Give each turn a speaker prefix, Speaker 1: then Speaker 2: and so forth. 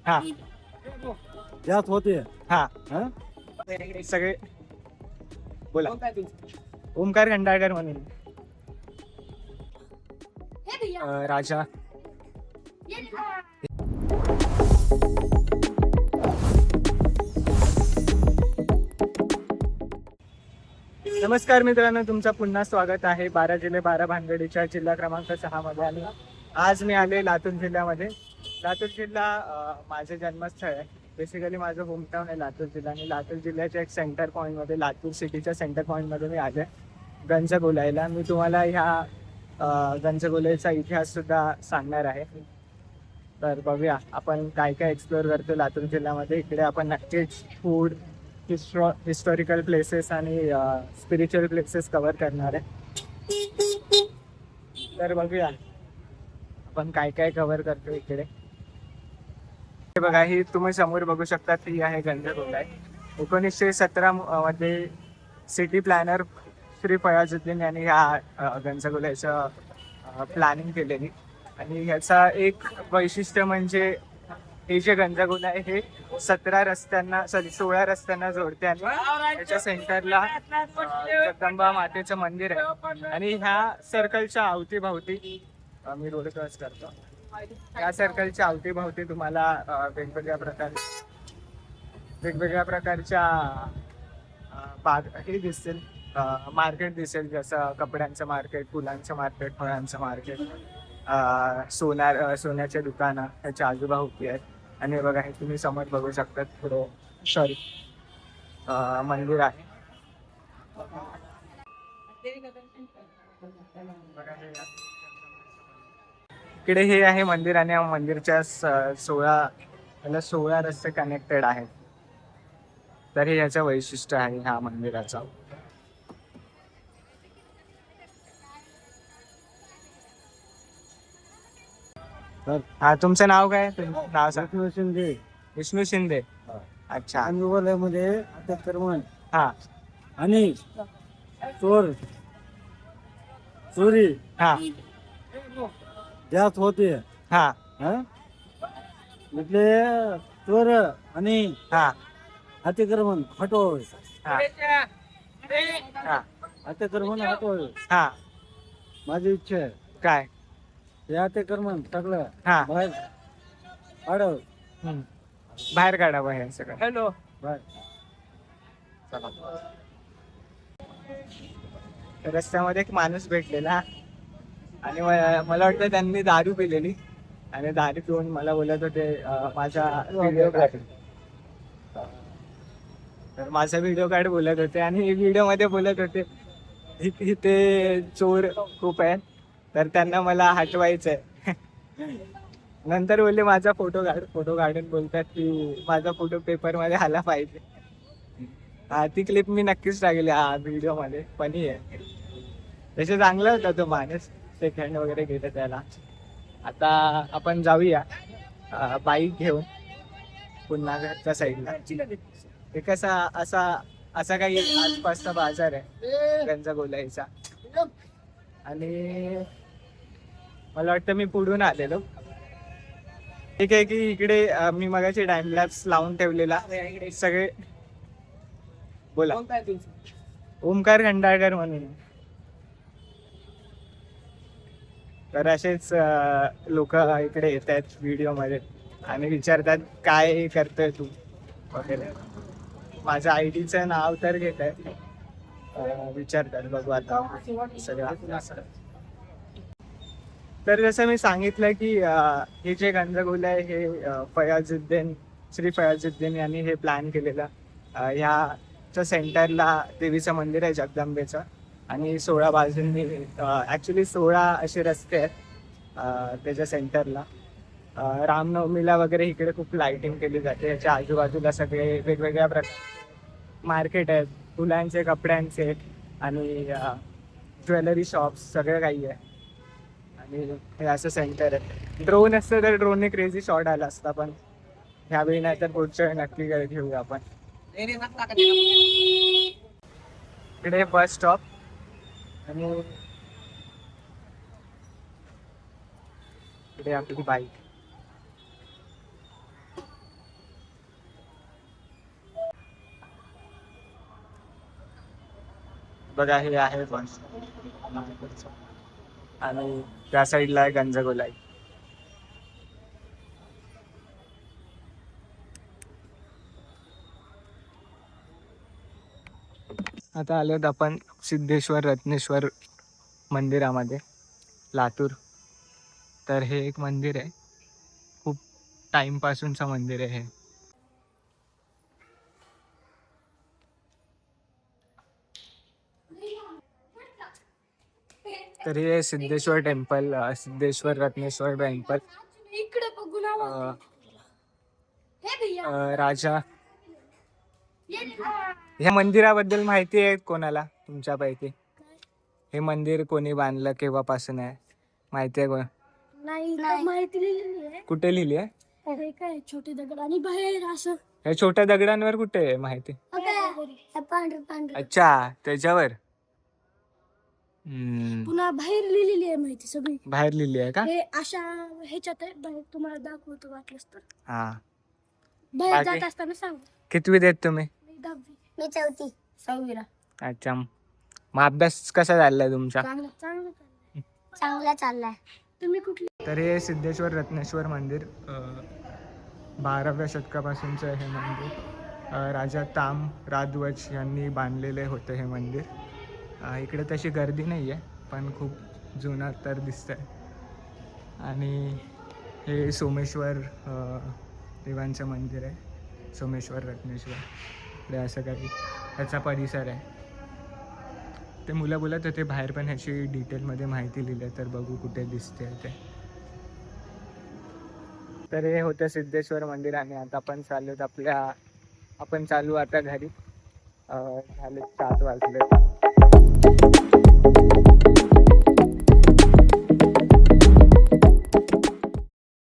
Speaker 1: हा
Speaker 2: यात होते.
Speaker 1: हा
Speaker 2: हा?
Speaker 1: सगळे बोला. ओमकार खंडाळकर म्हणून राजा. नमस्कार मित्रांनो, तुमचं पुन्हा स्वागत आहे 12 जिल्हे 12 भानगडीच्या जिल्हा क्रमांक 6 मध्ये. आणि आज मी आले लातूर जिल्ह्यामध्ये. लातूर जिल्हा माझे जन्मस्थळ आहे. बेसिकली माझं होमटाऊन आहे लातूर जिल्हा. आणि लातूर जिल्ह्याच्या एक सेंटर पॉईंटमध्ये, लातूर सिटीच्या सेंटर पॉईंटमध्ये मी आले गंजगोलाईला. मी तुम्हाला ह्या गंजगोलाईचा इतिहास सुद्धा सांगणार आहे. तर बघूया आपण काय काय एक्सप्लोअर करतो लातूर जिल्ह्यामध्ये. इकडे आपण नक्कीच फूड, हिस्टॉरिकल प्लेसेस आणि स्पिरिच्युअल प्लेसेस कव्हर करणार आहे. तर बघूया आपण काय काय कव्हर करतो इकडे. हे बघा, ही तुम्ही समोर बघू शकता, ती आहे गंजगोलाई. 1917 मध्ये सिटी प्लॅनर श्री फयाजुद्दीन यांनी ह्या गंजगोलाईचं प्लॅनिंग केलेली. आणि ह्याचा एक वैशिष्ट्य म्हणजे हे जे गंजगोलाई हे 16 रस्त्यांना जोडते. आणि त्याच्या सेंटरला जगदंबा मातेचं मंदिर आहे. आणि ह्या सर्कलच्या अवतीभवती मी रोड क्रॉस करतो. या सर्कलच्या अवतीभवती तुम्हाला वेगवेगळ्या प्रकारच्या बाग हे दिसतील, मार्केट दिसेल, जसं कपड्यांचं मार्केट, फुलांचं मार्केट, फळांचं मार्केट, सोन्याच्या दुकानं ह्याच्या आजूबाजूला आहेत. आणि बघा, हे तुम्ही समोर बघू शकता, पुढे मंदिर आहे. इकडे हे आहे मंदिर. आणि या मंदिरच्या 16 रस्ते कनेक्टेड आहेत. तर हे याचं वैशिष्ट्य आहे ह्या मंदिराचं. हा, तुमचं नाव काय? नाव सांग.
Speaker 2: विष्णू शिंदे.
Speaker 1: विष्णू शिंदे. अच्छा.
Speaker 2: गंजगोलाईमध्ये अत्याक्रमण
Speaker 1: हा
Speaker 2: आणि चोरी
Speaker 1: हा
Speaker 2: जास्त होते.
Speaker 1: हा
Speaker 2: हा? म्हणजे चोर आणि
Speaker 1: हा
Speaker 2: अतिक्रमण हटवावे.
Speaker 1: हा हा
Speaker 2: अतिक्रमण हटवावे
Speaker 1: हा.
Speaker 2: माझी इच्छा आहे.
Speaker 1: काय?
Speaker 2: हे अतिक्रमण सगळं
Speaker 1: हा.
Speaker 2: बाहेर काढावं.
Speaker 1: बाहेर काढावं हे सगळं. हॅलो.
Speaker 2: बाहेर.
Speaker 1: रस्त्यामध्ये एक माणूस भेटलेला आणि मला वाटतं त्यांनी दारू पिलेली. आणि दारू पिऊन मला बोलत होते माझा व्हिडिओ काढ. तर माझा व्हिडिओ काढ बोलत होते. आणि व्हिडिओमध्ये बोलत होते इथे चोर खूप आहेत, तर त्यांना मला हटवायचंय. नंतर बोलले माझा फोटो काढून बोलतात की माझा फोटो पेपरमध्ये आला पाहिजे. ती क्लिप मी नक्कीच टाकली व्हिडिओ मध्ये. फनी आहे. तसे चांगला होता तो माणूस, सेकंड वगैरे घेत त्याला. आता आपण जाऊया बाईक घेऊन पुन्हा घरच्या साईडला. एक असा काही आसपासचा बाजार आहे गंजगोलाईचा. आणि मला वाटतं मी पुढून आलेलो. ठीक आहे की इकडे मी मगाची टाइम लॅप्स लावून ठेवलेला. सगळे बोला. ओमकार खंडाळकर म्हणून. तर असेच लोक इकडे येत आहेत व्हिडिओमध्ये आणि विचारतात काय करतोय तू वगैरे. माझ्या आयडीचं नाव तर घेत आहे, विचारतात. बघू आता सगळं. तर जसं मी सांगितलं की हे जे गंजगोलाई हे श्री फयाजुद्दीन यांनी हे प्लॅन केलेलं. ह्याच्या सेंटरला देवीचं मंदिर आहे जगदंबेचं. आणि 16 बाजूंनी ॲक्च्युली 16 असे रस्ते आहेत त्याच्या सेंटरला. रामनवमीला वगैरे इकडे खूप लाइटिंग केली जाते. याच्या आजूबाजूला सगळे वेगवेगळ्या प्रकारचे मार्केट आहेत, फुलांचे, कपड्यांचे आणि ज्वेलरी शॉप्स, सगळं काही आहे. आणि हे असं सेंटर आहे. ड्रोन असतं तर ड्रोनने क्रेझी शॉट आला असता, पण ह्यावेळी नाही, तर पुढच्या वेळी नक्की घेऊया आपण. इकडे बस स्टॉप आणि इकडे आपली बाईक. बघा हे आहे पण, आणि त्या साईडला आहे गंजगोलाई. आता आलोत आपण सिद्धेश्वर रत्नेश्वर मंदिरामध्ये, लातूर. तर हे एक मंदिर आहे, खूप टाईमपासूनचं मंदिर आहे हे. तर हे सिद्धेश्वर टेम्पल, सिद्धेश्वर रत्नेश्वर टेम्पल.
Speaker 3: इकडे बघू ना. हे भैया
Speaker 1: राजा, ह्या मंदिराबद्दल माहिती आहे कोणाला तुमच्यापैकी? हे मंदिर कोणी बांधलं, केव्हापासून आहे, माहिती आहे कोण?
Speaker 3: नाही माहिती लिहिलेली आहे.
Speaker 1: कुठे लिहिली आहे?
Speaker 3: हे काय छोटे दगड आणि बाहेर असं
Speaker 1: हे छोट्या दगडांवर कुठे आहे माहिती?
Speaker 3: पांढर पांढर.
Speaker 1: अच्छा, त्याच्यावर
Speaker 3: पुन्हा बाहेर लिहिलेली आहे माहिती सगळी.
Speaker 1: बाहेर लिहिली आहे का?
Speaker 3: हे अशा ह्याच्यात आहे, बाहेर तुम्हाला दाखवतो वाटलंच तर.
Speaker 1: हा.
Speaker 3: बाहेर
Speaker 1: बाकी?
Speaker 3: जात असताना सांग.
Speaker 1: कितवीत आहेत तुम्ही?
Speaker 3: मी 10वी. मी 4थी. 6वीला.
Speaker 1: अच्छा, मग अभ्यास कसा चाललाय तुमचा?
Speaker 3: चांगला चांगला चाललाय. चांगला चाललाय. तुम्ही कुठली?
Speaker 1: तर हे सिद्धेश्वर रत्नेश्वर मंदिर 12व्या शतकापासूनचं हे मंदिर. राजा ताम राजवंश यांनी बांधलेले होते हे मंदिर. इकडे तशी गर्दी नाही आहे, पण खूप जुनं तर दिसतंय. आणि हे सोमेश्वर देवांचं मंदिर आहे, सोमेश्वर रत्नेश्वर. इकडे असं काही ह्याचा परिसर आहे. ते मुलं बोलत होते बाहेर पण ह्याची डिटेलमध्ये माहिती लिहिली आहे, तर बघू कुठे दिसते ते. तर हे होतं सिद्धेश्वर मंदिर, आणि आता आपण चालू आता घरी. झाले 7 वाजले.